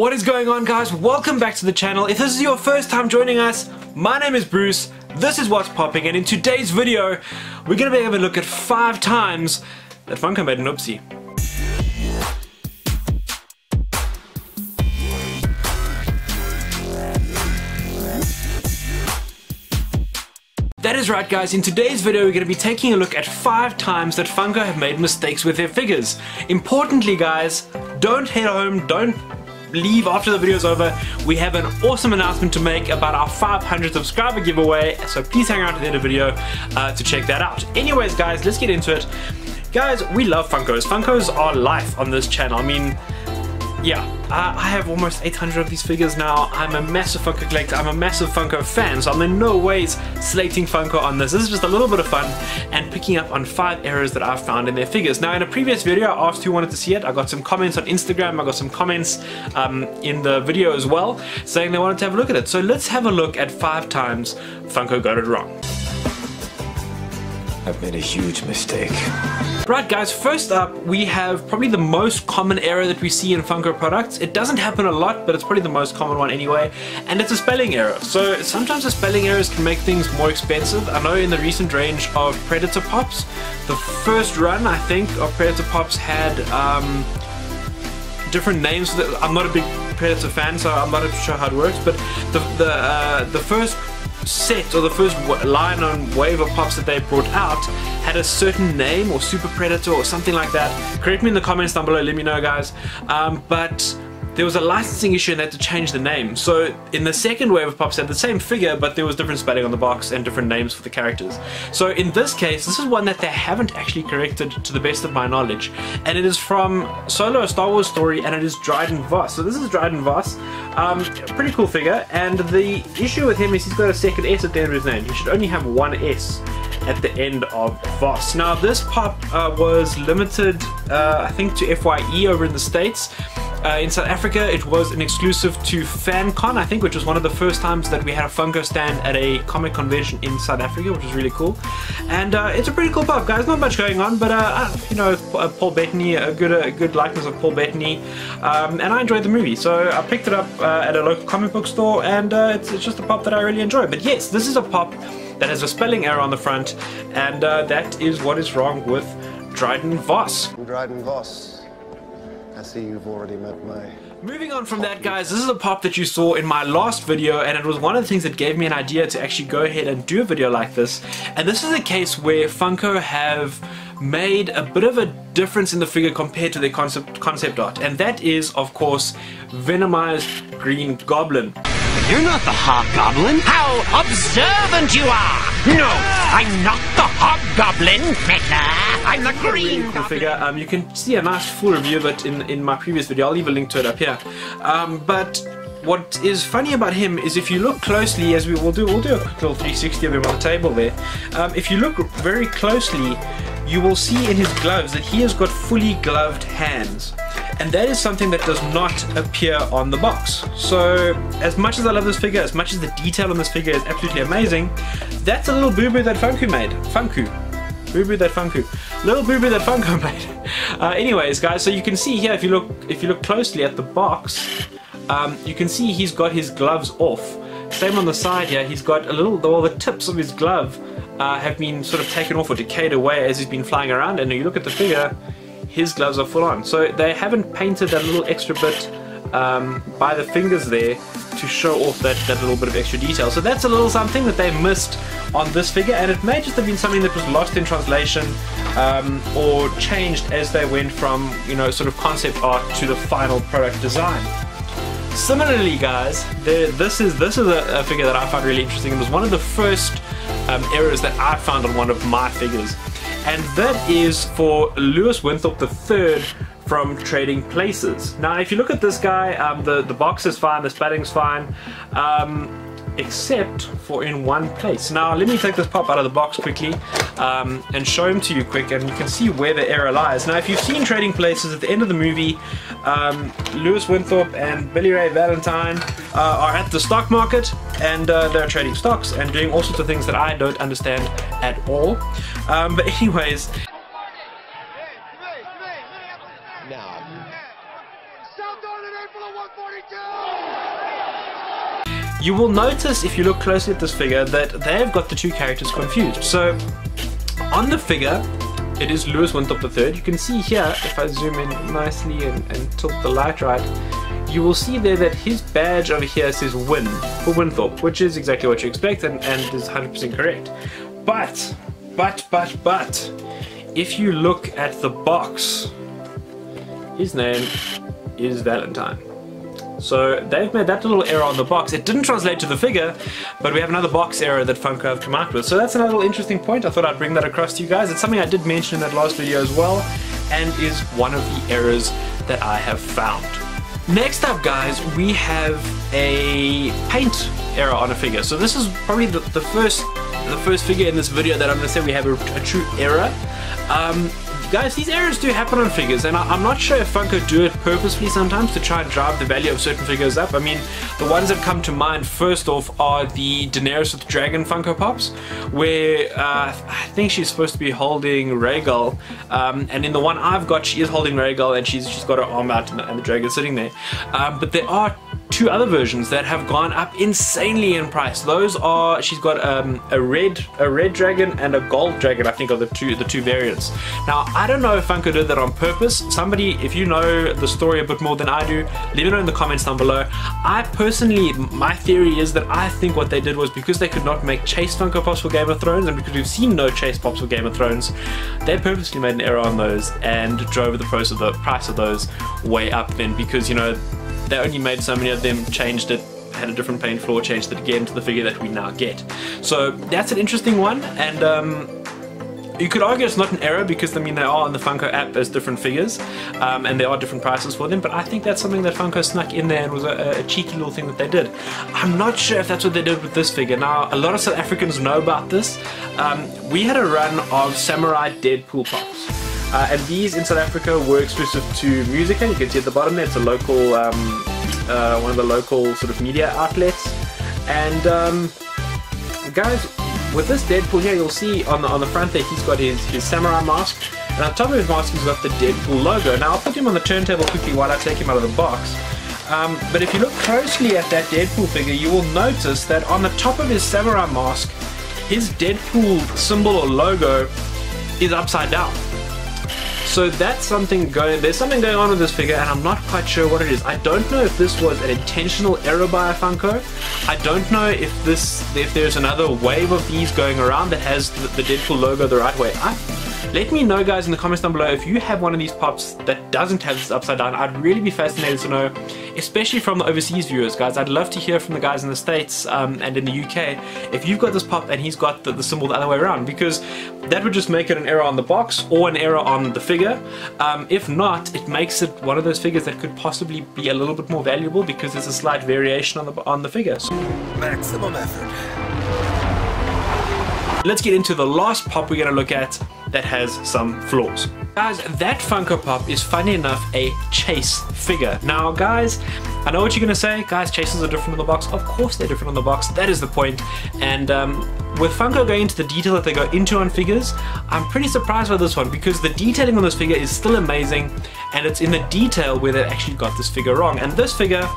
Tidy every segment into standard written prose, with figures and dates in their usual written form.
What is going on, guys? Welcome back to the channel. If this is your first time joining us, my name is Bruce, this is What's Popping, and in today's video we're going to be able to look at 5 times that Funko made an oopsie. That is right, guys. In today's video we're going to be taking a look at 5 times that Funko have made mistakes with their figures. Importantly, guys, don't head home, don't leave after the video is over. We have an awesome announcement to make about our 500 subscriber giveaway, so please hang out at the end of the video to check that out. Anyways, guys, let's get into it. Guys, we love Funkos. Funkos are life on this channel. I mean, yeah, I have almost 800 of these figures now. I'm a massive Funko collector. I'm a massive Funko fan, so I'm in no ways slating Funko on this. This is just a little bit of fun and picking up on 5 errors that I've found in their figures. Now, in a previous video, I asked who wanted to see it. I got some comments on Instagram. I got some comments in the video as well, saying they wanted to have a look at it. So let's have a look at 5 times Funko got it wrong. I've made a huge mistake. Right, guys, first up we have probably the most common error that we see in Funko products. It doesn't happen a lot, but it's probably the most common one anyway, and it's a spelling error. So sometimes the spelling errors can make things more expensive. I know in the recent range of Predator Pops, the first run I think of Predator Pops had different names. I'm not a big Predator fan, so I'm not sure how it works, but the first set, or the first line on wave of pops that they brought out, had a certain name, or Super Predator or something like that. Correct me in the comments down below, let me know, guys. But there was a licensing issue and they had to change the name. So in the second wave of pops, they had the same figure, but there was different spelling on the box and different names for the characters. So in this case, this is one that they haven't actually corrected to the best of my knowledge, and it is from Solo: A Star Wars Story, and it is Dryden Voss. So this is Dryden Voss, pretty cool figure, and the issue with him is he's got a second S at the end of his name. He should only have one S at the end of Voss. Now this pop was limited, I think, to FYE over in the States. In South Africa it was an exclusive to FanCon, I think, which was one of the first times that we had a Funko stand at a comic convention in South Africa, which was really cool. And it's a pretty cool pop, guys. Not much going on, but you know, Paul Bettany, a good likeness of Paul Bettany, and I enjoyed the movie, so I picked it up at a local comic book store, and it's just a pop that I really enjoy. But yes, this is a pop that has a spelling error on the front, and that is what is wrong with Dryden Voss. Dryden Voss. I see you've already met my... Moving on from that, guys, this is a pop that you saw in my last video, and it was one of the things that gave me an idea to actually go ahead and do a video like this. And this is a case where Funko have made a bit of a difference in the figure compared to their concept art, and that is, of course, Venomized Green Goblin. You're not the Hobgoblin. How observant you are! No, I'm not the Hobgoblin, Mecha. I'm the Green Goblin. Figure. You can see a nice full review of it in my previous video. I'll leave a link to it up here. But what is funny about him is if you look closely, as we'll do a quick little 360 of him on the table there. If you look very closely, you will see in his gloves that he has got fully gloved hands. And that is something that does not appear on the box. So as much as I love this figure, as much as the detail on this figure is absolutely amazing, that's a little boo-boo that Funko made. Boo-boo that Funko. Little boo-boo that Funko made. Anyways, guys, so you can see here, if you look closely at the box, you can see he's got his gloves off. Same on the side here, he's got a little, well, the tips of his glove have been sort of taken off or decayed away as he's been flying around, and you look at the figure, his gloves are full on. So they haven't painted that little extra bit by the fingers there to show off that little bit of extra detail. So that's a little something that they missed on this figure, and it may just have been something that was lost in translation or changed as they went from, you know, sort of concept art to the final product design. Similarly, guys, this is a figure that I found really interesting. It was one of the first errors that I found on one of my figures, and that is for Lewis Winthrop III from Trading Places. Now, if you look at this guy, the box is fine, the spelling's fine, except for in one place. Now, let me take this pop out of the box quickly and show him to you quick, and you can see where the error lies. Now, if you've seen Trading Places, at the end of the movie, Lewis Winthrop and Billy Ray Valentine are at the stock market, and they're trading stocks and doing all sorts of things that I don't understand at all. But anyways, Now. South on an April of 142! You will notice if you look closely at this figure that they've got the two characters confused. So on the figure, it is Louis Winthrop III. You can see here, if I zoom in nicely and tilt the light right, you will see there that his badge over here says Win for Winthrop, which is exactly what you expect and is 100% correct. But, if you look at the box, his name is Valentine. So they've made that little error on the box. It didn't translate to the figure, but we have another box error that Funko have come out with. So that's another little interesting point. I thought I'd bring that across to you guys. It's something I did mention in that last video as well, and is one of the errors that I have found. Next up, guys, we have a paint error on a figure. So this is probably the first figure in this video that I'm going to say we have a true error. Guys, these errors do happen on figures, and I'm not sure if Funko do it purposefully sometimes to try and drive the value of certain figures up. I mean, the ones that come to mind first off are the Daenerys with the Dragon Funko Pops, where I think she's supposed to be holding Rhaegal, and in the one I've got, she is holding Rhaegal, and she's got her arm out and the dragon's sitting there. But there are two other versions that have gone up insanely in price. Those are, she's got a red dragon and a gold dragon, I think, are the two variants. Now, I don't know if Funko did that on purpose. Somebody, if you know the story a bit more than I do, let me know in the comments down below. I personally, my theory is that I think what they did was because they could not make Chase Funko Pops for Game of Thrones, and because we've seen no Chase Pops for Game of Thrones, they purposely made an error on those and drove the price of those way up then, because, you know, they only made so many of them, changed it, had a different paint floor, changed it again to the figure that we now get. So that's an interesting one, and you could argue it's not an error because, I mean, they are on the Funko app as different figures, and there are different prices for them, but I think that's something that Funko snuck in there and was a cheeky little thing that they did. I'm not sure if that's what they did with this figure. Now, a lot of South Africans know about this. We had a run of Samurai Deadpool Pops. And these in South Africa were exclusive to Musica. You can see at the bottom there, it's a local, one of the local sort of media outlets. And guys, with this Deadpool here, you'll see on the front there, he's got his samurai mask, and on top of his mask, he's got the Deadpool logo. Now, I'll put him on the turntable quickly while I take him out of the box. But if you look closely at that Deadpool figure, you will notice that on the top of his samurai mask, his Deadpool symbol or logo is upside down. So that's something there's something going on with this figure, and I'm not quite sure what it is. I don't know if this was an intentional error by a Funko. I don't know if there's another wave of these going around that has the Deadpool logo the right way up. Let me know, guys, in the comments down below if you have one of these pops that doesn't have this upside down. I'd really be fascinated to know, especially from the overseas viewers, guys. I'd love to hear from the guys in the States and in the UK if you've got this pop and he's got the symbol the other way around, because that would just make it an error on the box or an error on the figure. If not, it makes it one of those figures that could possibly be a little bit more valuable because there's a slight variation on the figure. So, Maximum effort. let's get into the last pop we're going to look at that has some flaws. Guys, that Funko Pop is, funny enough, a Chase figure. Now, guys, I know what you're going to say. Guys, Chases are different on the box. Of course they're different on the box. That is the point. And with Funko going into the detail that they go into on figures, I'm pretty surprised by this one, because the detailing on this figure is still amazing, and it's in the detail where they actually got this figure wrong. And this figure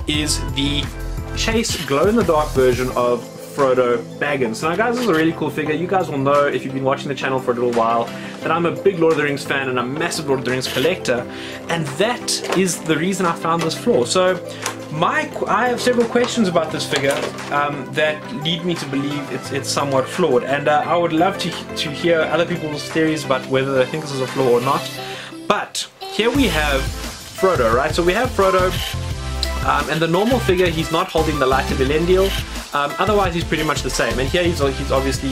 is the Chase glow-in-the-dark version of Frodo Baggins. Now, guys, this is a really cool figure. You guys will know, if you've been watching the channel for a little while, that I'm a big Lord of the Rings fan and a massive Lord of the Rings collector, and that is the reason I found this flaw. So I have several questions about this figure that lead me to believe it's somewhat flawed, and I would love to hear other people's theories about whether they think this is a flaw or not. But here we have Frodo, right? So we have Frodo, and the normal figure, he's not holding the light of Elendil. Otherwise, he's pretty much the same. And here he's obviously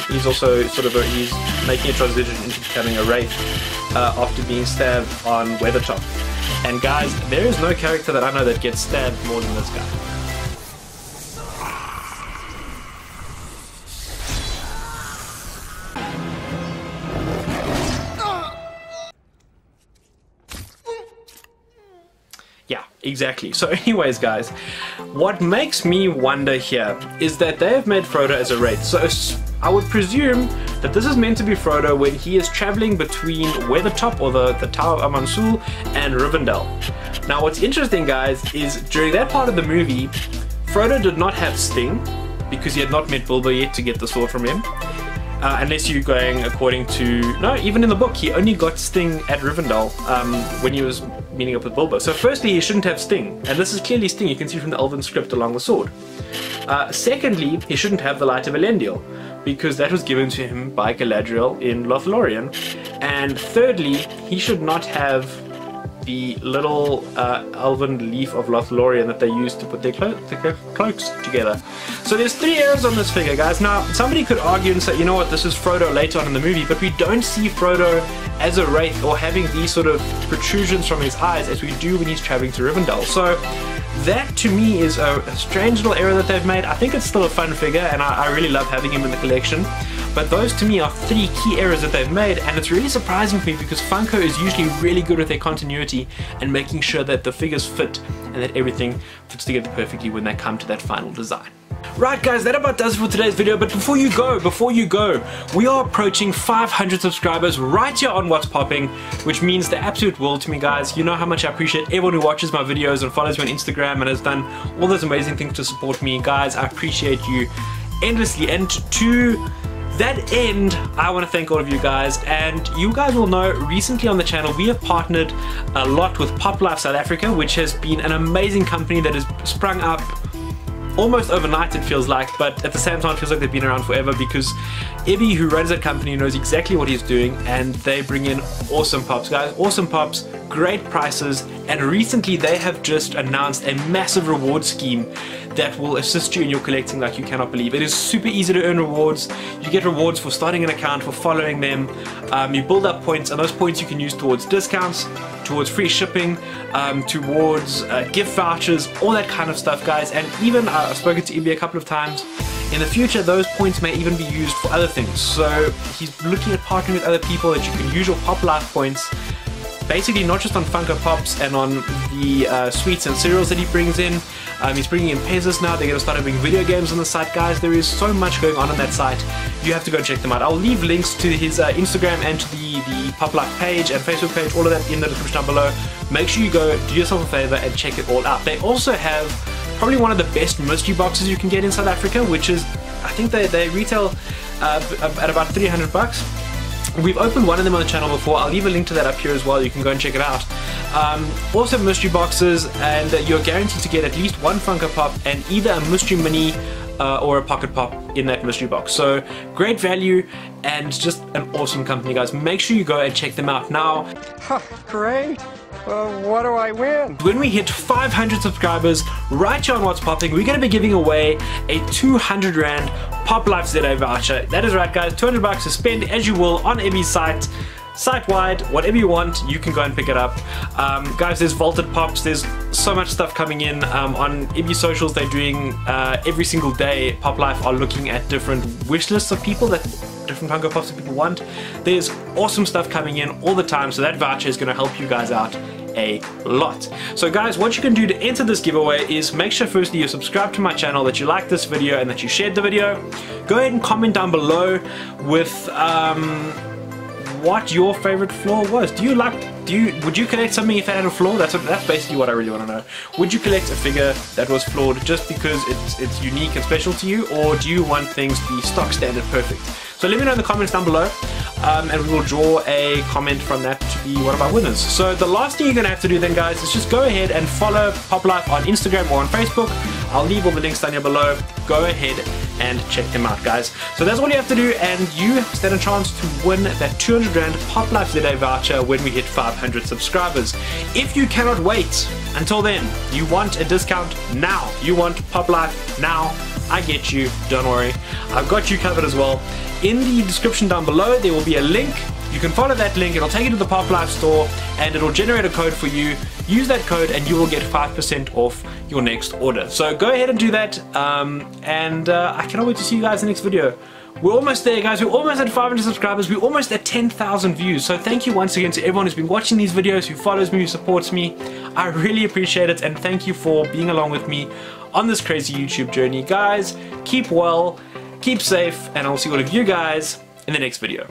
he's also sort of he's making a transition into becoming a wraith after being stabbed on Weathertop. And guys, there is no character that I know that gets stabbed more than this guy. Yeah, exactly. So anyways, guys, what makes me wonder here is that they have made Frodo as a wraith. So I would presume that this is meant to be Frodo when he is traveling between Weathertop, or the Tower of Amansul, and Rivendell. Now what's interesting, guys, is during that part of the movie, Frodo did not have Sting because he had not met Bilbo yet to get the sword from him. Unless you're going according to... No, even in the book, he only got Sting at Rivendell when he was meeting up with Bilbo. So firstly, he shouldn't have Sting. And this is clearly Sting, you can see from the Elven script along the sword. Secondly, he shouldn't have the Light of Elendil, because that was given to him by Galadriel in Lothlorien. And thirdly, he should not have the little elven leaf of Lothlorien that they use to put their cloaks together. So there's 3 errors on this figure, guys. Now, somebody could argue and say, you know what, this is Frodo later on in the movie, but we don't see Frodo as a wraith or having these sort of protrusions from his eyes as we do when he's traveling to Rivendell. So that to me is a strange little error that they've made. I think it's still a fun figure, and I really love having him in the collection. But those to me are 3 key errors that they've made, and it's really surprising for me because Funko is usually really good with their continuity and making sure that the figures fit and that everything fits together perfectly when they come to that final design. Right, guys, that about does it for today's video. But before you go, we are approaching 500 subscribers right here on What's Popping, which means the absolute world to me, guys. You know how much I appreciate everyone who watches my videos and follows me on Instagram and has done all those amazing things to support me. Guys, I appreciate you endlessly. And to that end, I want to thank all of you guys, and you guys will know recently on the channel we have partnered a lot with Pop Life South Africa, which has been an amazing company that has sprung up almost overnight, it feels like, but at the same time it feels like they've been around forever, because Ebby, who runs that company, knows exactly what he's doing, and they bring in awesome pops, guys. Awesome pops, great prices, and recently they have just announced a massive reward scheme that will assist you in your collecting like you cannot believe. It is super easy to earn rewards. You get rewards for starting an account, for following them. You build up points, and those points you can use towards discounts, towards free shipping, towards gift vouchers, all that kind of stuff, guys. And even I've spoken to Ebby a couple of times. In the future, those points may even be used for other things. So he's looking at partnering with other people that you can use your Pop Life points, basically not just on Funko Pops and on the sweets and cereals that he brings in. He's bringing in pesos now. They're going to start having video games on the site, guys. There is so much going on that site. You have to go and check them out. I'll leave links to his Instagram and to the Pop Life page and Facebook page, all of that in the description down below. Make sure you go, do yourself a favor and check it all out. They also have probably one of the best mystery boxes you can get in South Africa, which is, I think they retail at about 300 bucks. We've opened one of them on the channel before. I'll leave a link to that up here as well. You can go and check it out. Also mystery boxes, and you're guaranteed to get at least one Funko Pop and either a mystery mini or a pocket pop in that mystery box. So great value and just an awesome company, guys. Make sure you go and check them out now. Great. What do I win? When we hit 500 subscribers right here on What's Popping, we're going to be giving away a 200 Rand Pop Life ZA voucher. That is right, guys. 200 bucks to spend as you will on Ebby's site-wide, whatever you want, you can go and pick it up. Guys, there's vaulted pops, there's so much stuff coming in. On Ebby socials, they're doing every single day. Pop Life are looking at different wish lists of people, that different Funko Pops that people want. There's awesome stuff coming in all the time, so that voucher is going to help you guys out a lot. So guys, what you can do to enter this giveaway is make sure firstly you subscribe to my channel, that you like this video and that you shared the video. Go ahead and comment down below with what your favorite flaw was. Would you collect something if it had a flaw? That's basically what I really want to know. Would you collect a figure that was flawed just because it's unique and special to you, or do you want things to be stock standard perfect? So let me know in the comments down below, and we will draw a comment from that to be one of our winners. So the last thing you're going to have to do then, guys, is just go ahead and follow Pop Life on Instagram or on Facebook. I'll leave all the links down here below. Go ahead and check them out, guys. So that's all you have to do, and you stand a chance to win that 200 Rand Pop Life ZA voucher when we hit 500 subscribers. If you cannot wait until then, you want a discount now, you want Pop Life now, I get you, don't worry. I've got you covered as well. In the description down below, there will be a link. You can follow that link, it'll take you to the Pop Life store, and it'll generate a code for you. Use that code and you will get 5% off your next order. So go ahead and do that, and I cannot wait to see you guys in the next video. We're almost there, guys. We're almost at 500 subscribers. We're almost at 10,000 views. So thank you once again to everyone who's been watching these videos, who follows me, who supports me. I really appreciate it, and thank you for being along with me on this crazy YouTube journey. Guys, keep well, keep safe, and I'll see all of you guys in the next video.